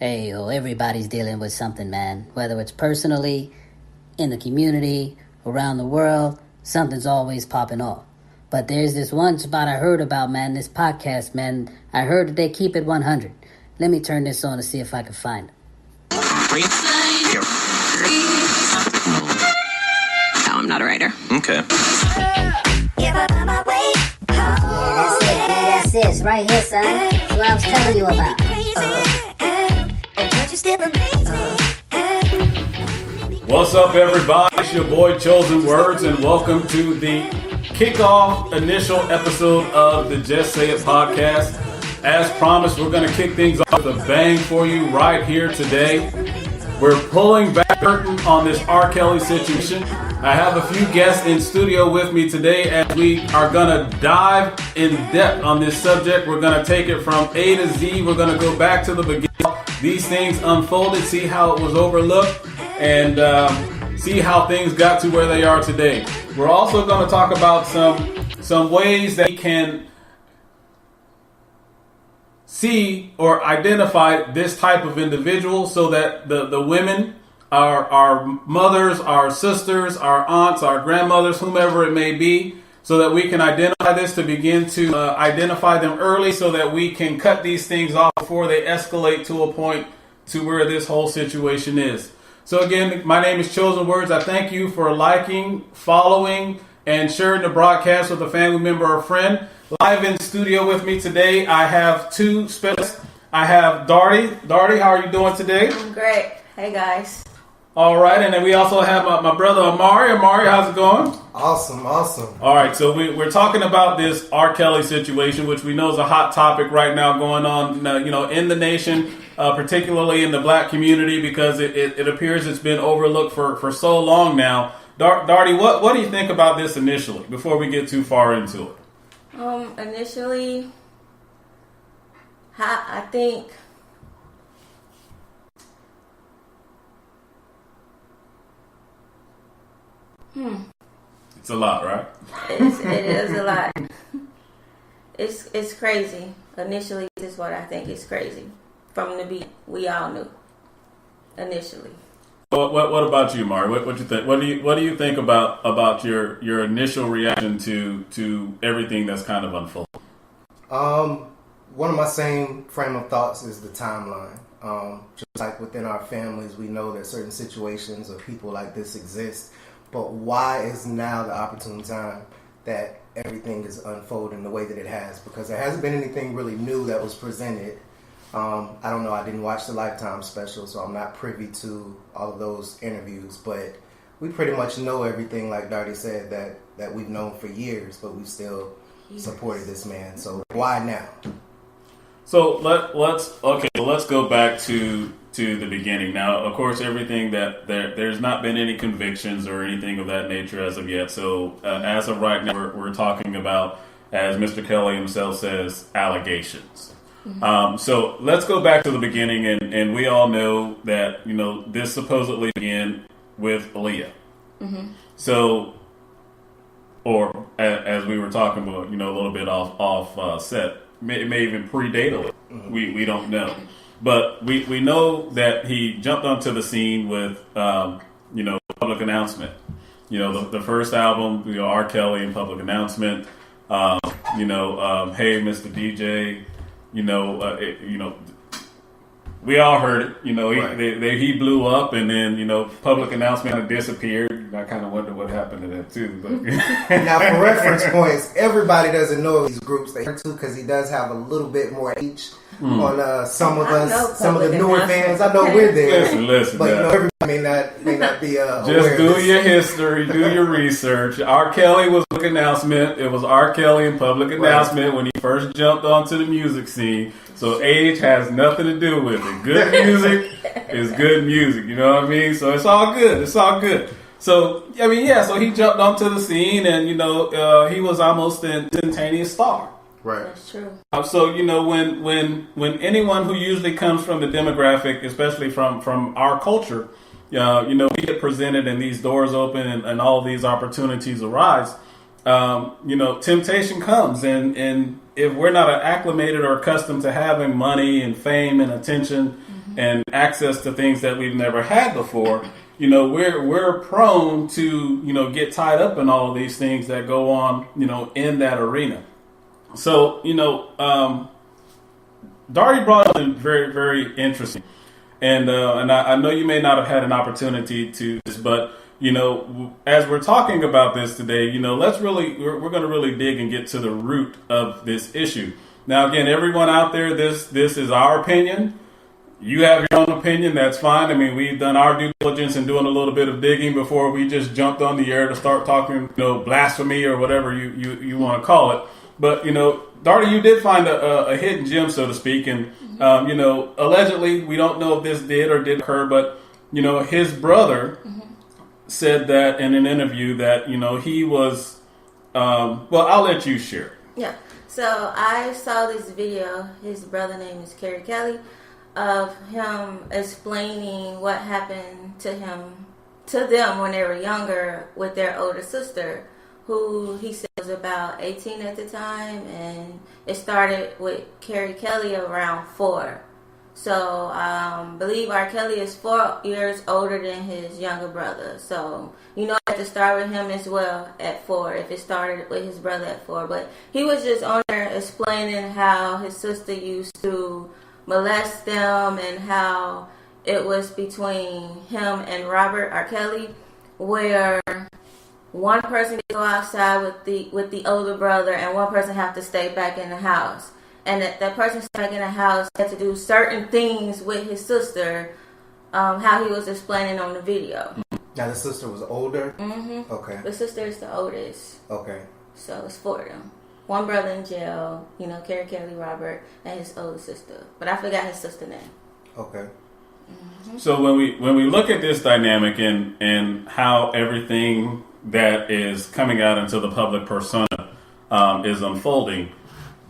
Hey, yo, everybody's dealing with something, man. Whether it's personally, in the community, around the world, something's always popping off. But there's this one spot I heard about, man, this podcast, man. I heard that they keep it 100. Let me turn this on to see if I can find it. No, I'm not a writer. Okay. Yeah, that's it, right here, son. That's what I was telling you about. What's up, everybody? It's your boy Chosen Words, and welcome to the kickoff initial episode of the Just Say It podcast. As promised, we're going to kick things off with a bang for you right here today. We're pulling back the curtain on this R. Kelly situation. I have a few guests in studio with me today as we are going to dive in depth on this subject. We're going to take it from A to Z. We're going to go back to the beginning. These things unfolded, see how it was overlooked, and see how things got to where they are today. We're also going to talk about some ways that we can see or identify this type of individual so that the women, our mothers, our sisters, our aunts, our grandmothers, whomever it may be, so that we can identify this to begin to identify them early so that we can cut these things off before they escalate to a point to where this whole situation is. So again, my name is Chosen Words. I thank you for liking, following, and sharing the broadcast with a family member or friend. Live in studio with me today, I have two specialists. I have Darty. Darty, how are you doing today? I'm great. Hey, guys. All right, and then we also have my brother Amari. Amari, how's it going? Awesome. All right, so we're talking about this R. Kelly situation, which we know is a hot topic right now going on, in the nation, particularly in the black community, because it appears it's been overlooked for so long now. Darty, what do you think about this initially, before we get too far into it? Initially, I think... It's a lot, right? It is a lot. It's crazy. Initially, this is what I think is crazy. From the beat, we all knew. Initially. What about you, Mari? What you think? What do you think about your initial reaction to everything that's kind of unfolded? One of my same frame of thoughts is the timeline. Just like within our families, we know that certain situations or people like this exist. But why is now the opportune time that everything is unfolding the way that it has? Because there hasn't been anything really new that was presented. I don't know. I didn't watch the Lifetime special, so I'm not privy to all of those interviews. But we pretty much know everything, like Darty said, that we've known for years, but we've still supported this man. So why now? So let's go back to the beginning. Now, of course, everything there's not been any convictions or anything of that nature as of yet. So as of right now, we're talking about, as Mr. Kelly himself says, allegations. Mm-hmm. So let's go back to the beginning, and we all know that this supposedly began with Aaliyah. Mm-hmm. So, or as we were talking about, a little bit off set. It may even predate it. Mm-hmm. We don't know. But we know that he jumped onto the scene with, public announcement. The first album, R. Kelly and public announcement. Hey, Mr. DJ, we all heard it. Right. He blew up, and then, public announcement kind of disappeared. I kind of wonder what happened to that, too. But now, for reference points, everybody doesn't know these groups they heard to, because he does have a little bit more age on some of us, some of the newer fans. I know we're there. Listen, but everybody may not be just do your history, do your research. R. Kelly was public announcement. It was R. Kelly and public announcement when he first jumped onto the music scene. So age has nothing to do with it. Good music is good music. You know what I mean? So it's all good. So, so he jumped onto the scene, and, he was almost an instantaneous star. Right. That's true. So, when anyone who usually comes from the demographic, especially from our culture, we get presented and these doors open and all these opportunities arise, temptation comes. And if we're not acclimated or accustomed to having money and fame and attention, and access to things that we've never had before, you know, we're prone to, you know, get tied up in all of these things that go on, you know, in that arena. So, you know, Darty brought up something very, very interesting. And I know you may not have had an opportunity to this, but, you know, as we're talking about this today, you know, we're going to really dig and get to the root of this issue. Now, again, everyone out there, this is our opinion. You have your own opinion. That's fine. I mean, we've done our due diligence and doing a little bit of digging before we just jumped on the air to start talking, you know, blasphemy or whatever you want to call it. But, you know, Darty, you did find a hidden gem, so to speak. And, you know, allegedly, we don't know if this did or did occur, but, you know, his brother said that in an interview that, you know, he was, well, I'll let you share. Yeah. So I saw this video. His brother name is Kerry Kelly, of him explaining what happened to them when they were younger with their older sister, who he said was about 18 at the time, and it started with Kerry Kelly around 4. So I believe R. Kelly is 4 years older than his younger brother. So, you know, I had to start with him as well at 4, if it started with his brother at 4. But he was just on there explaining how his sister used to molest them and how it was between him and Robert R. Kelly, where one person could go outside with the older brother and one person have to stay back in the house. And that person staying back in the house had to do certain things with his sister, how he was explaining on the video. Now the sister was older? Mm-hmm. Okay. The sister is the oldest. Okay. So it's 4 of them. One brother in jail, you know, Kerry Kelly, Robert, and his older sister. But I forgot his sister's name. Okay. Mm-hmm. So when we look at this dynamic and how everything that is coming out into the public persona is unfolding,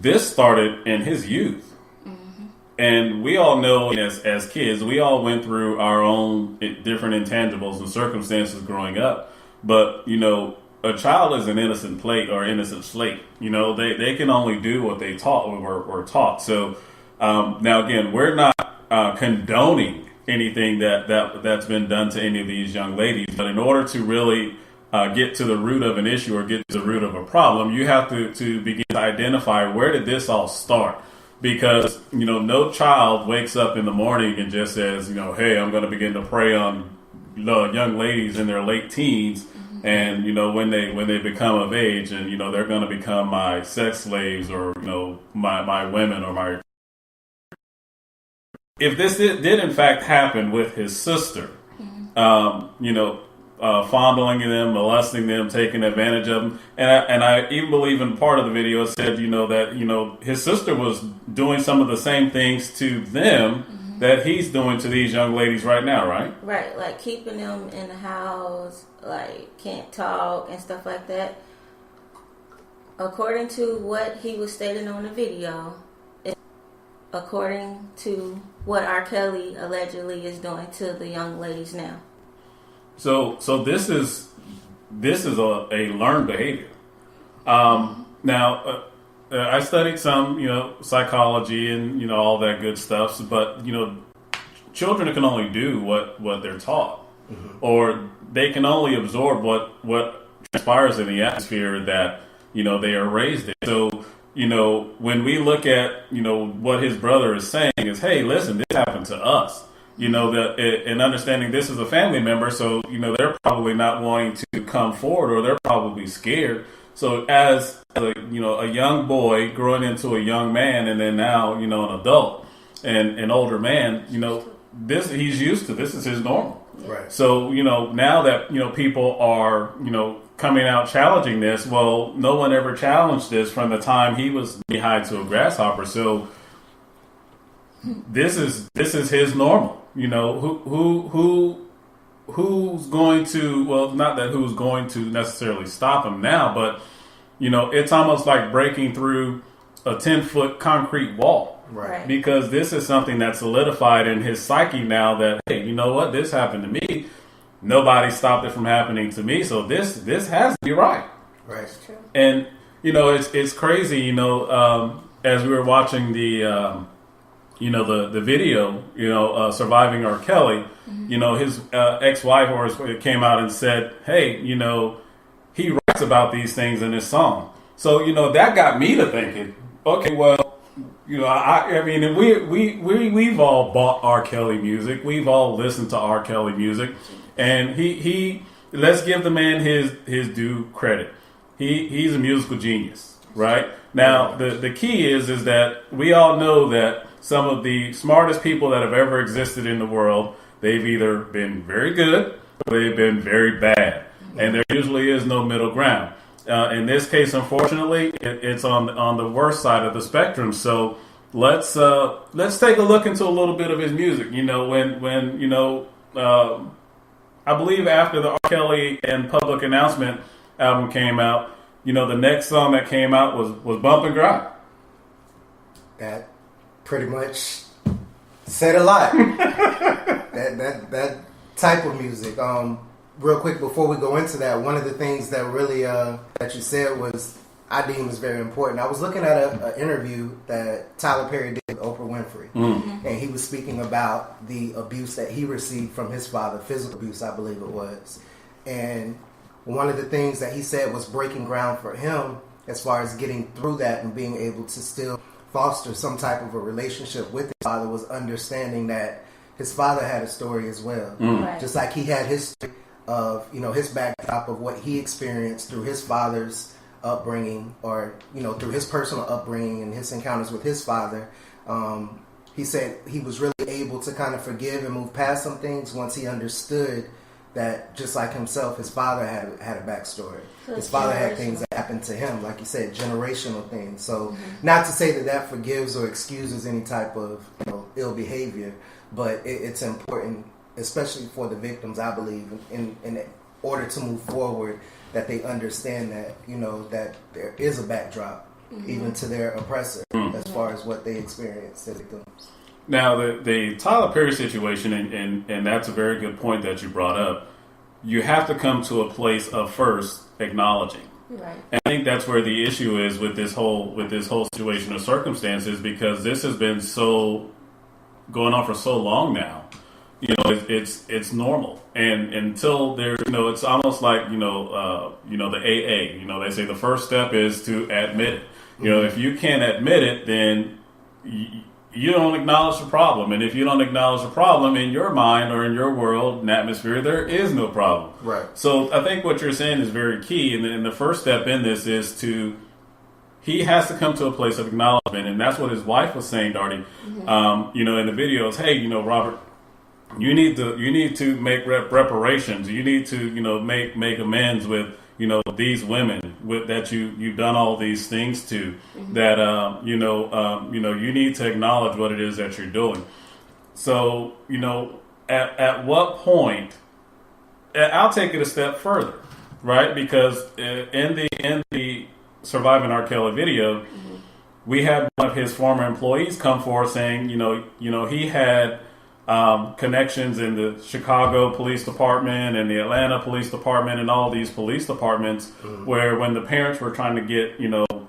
this started in his youth. Mm-hmm. And we all know as kids, we all went through our own different intangibles and circumstances growing up. But, you know, a child is an innocent plate or innocent slate. You know, they can only do what they were taught. So now, again, we're not condoning anything that's been done to any of these young ladies. But in order to really get to the root of an issue or get to the root of a problem, you have to begin to identify where did this all start. Because, you know, no child wakes up in the morning and just says, you know, hey, I'm going to begin to prey on young ladies in their late teens. And, you know, when they become of age and, you know, they're going to become my sex slaves or, you know, my women or my... If this did in fact happen with his sister, you know, fondling them, molesting them, taking advantage of them. And I even believe in part of the video it said, you know, that, you know, his sister was doing some of the same things to them that he's doing to these young ladies right now, right? Right, like keeping them in the house, like can't talk and stuff like that. According to what he was stating on the video, according to what R. Kelly allegedly is doing to the young ladies now. So this is a learned behavior. Now, I studied some, you know, psychology and, you know, all that good stuff. But, you know, children can only do what they're taught, or they can only absorb what transpires in the atmosphere that, you know, they are raised in. So, you know, when we look at, you know, what his brother is saying is, hey, listen, this happened to us. You know, and understanding this is a family member, so, you know, they're probably not wanting to come forward, or they're probably scared. So as a young boy growing into a young man, and then now, you know, an adult and an older man, you know, he's used to this is his normal. Right. So, you know, now that, you know, people are, you know, coming out challenging this, well, no one ever challenged this from the time he was knee-high to a grasshopper. So this is his normal. You know, who's going to, well, not that who's going to necessarily stop him now, but, you know, it's almost like breaking through a 10-foot concrete wall. Right. Because this is something that's solidified in his psyche now that, hey, you know what, this happened to me. Nobody stopped it from happening to me. So this has to be right. Right. That's true. And, you know, it's crazy, you know, as we were watching the the video, surviving R. Kelly, his ex-wife or came out and said, hey, he writes about these things in his song. So, that got me to thinking, okay, well, I mean, and we've all bought R. Kelly music. We've all listened to R. Kelly music. And he let's give the man his due credit. He's a musical genius, right? Now, the key is that we all know that some of the smartest people that have ever existed in the world, they've either been very good or they've been very bad. And there usually is no middle ground. In this case, unfortunately, it's on the worst side of the spectrum. So let's take a look into a little bit of his music. I believe after the R. Kelly and Public Announcement album came out, the next song that came out was Bump and Grind. That pretty much said a lot. that type of music. Real quick before we go into that, one of the things that really that you said was I deem is very important. I was looking at an interview that Tyler Perry did with Oprah Winfrey, and he was speaking about the abuse that he received from his father, physical abuse, I believe it was. And one of the things that he said was breaking ground for him as far as getting through that and being able to still foster some type of a relationship with his father was understanding that his father had a story as well. Right. Just like he had his story of, his backdrop of what he experienced through his father's upbringing or, through his personal upbringing and his encounters with his father. He said he was really able to kind of forgive and move past some things once he understood that just like himself, his father had a backstory. So his father had things that happened to him, like you said, generational things. So not to say that forgives or excuses any type of ill behavior, but it's important, especially for the victims, I believe, in order to move forward, that they understand that, that there is a backdrop, even to their oppressor, as far as what they experience as victims. Now, the Tyler Perry situation, and that's a very good point that you brought up, you have to come to a place of first acknowledging. Right. And I think that's where the issue is with this whole situation of circumstances, because this has been going on for so long now. It's normal, and until there, it's almost like the AA. They say the first step is to admit it. If you can't admit it, then you don't acknowledge the problem, and if you don't acknowledge the problem in your mind or in your world and atmosphere, there is no problem. Right. So I think what you're saying is very key, and the first step in this is he has to come to a place of acknowledgement, and that's what his wife was saying, Darty. In the videos, hey, Robert, you need to make reparations. You need to make amends with these women that you've done all these things to. That you need to acknowledge what it is that you're doing. So at what point? I'll take it a step further, right? Because in the Surviving R. Kelly video, we had one of his former employees come forward saying, he had connections in the Chicago Police Department and the Atlanta Police Department and all these police departments where when the parents were trying to get,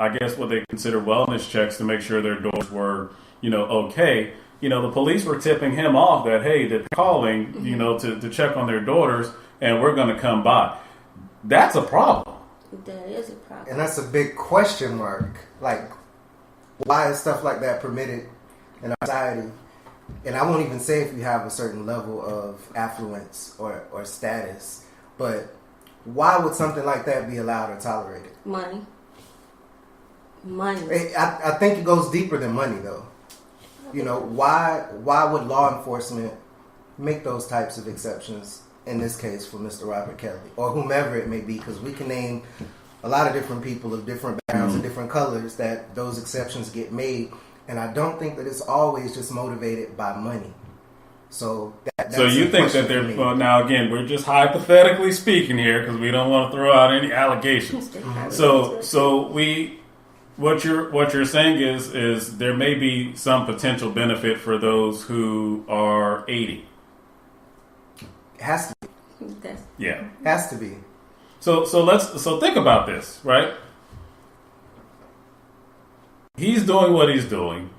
I guess what they consider wellness checks to make sure their daughters were, okay, the police were tipping him off that, hey, they're calling, to check on their daughters and we're going to come by. That's a problem. That is a problem. And that's a big question mark. Like, why is stuff like that permitted in our society? And I won't even say if you have a certain level of affluence or status, but why would something like that be allowed or tolerated? Money. I think it goes deeper than money, though. Why would law enforcement make those types of exceptions, in this case for Mr. Robert Kelly, or whomever it may be? Because we can name a lot of different people of different backgrounds and different colors that those exceptions get made. And I don't think that it's always just motivated by money. So so you think that they're now again we're just hypothetically speaking here because we don't want to throw out any allegations. What you're saying is there may be some potential benefit for those who are 80. It has to be. Yeah, has to be. So think about this, right? He's doing what he's doing.